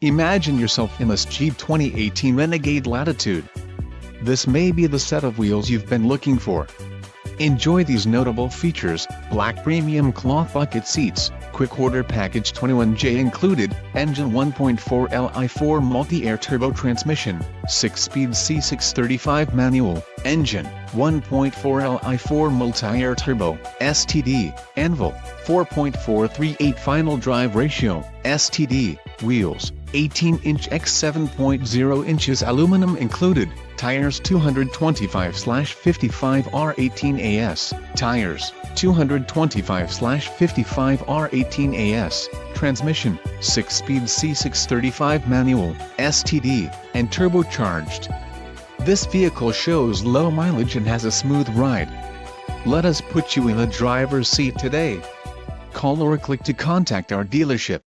Imagine yourself in this Jeep 2018 Renegade Latitude. This may be the set of wheels you've been looking for. Enjoy these notable features: black premium cloth bucket seats, quick order package 21J included, engine 1.4 Li4 multi-air turbo transmission, 6-speed C635 manual, engine, 1.4 Li4 multi-air turbo, STD, anvil, 4.438 final drive ratio, STD, wheels, 18-inch x 7.0 inches aluminum included, tires 225/55 R18 AS, tires, 225/55 R18 AS, transmission, 6-speed C635 manual, STD, and turbocharged. This vehicle shows low mileage and has a smooth ride. Let us put you in the driver's seat today. Call or click to contact our dealership.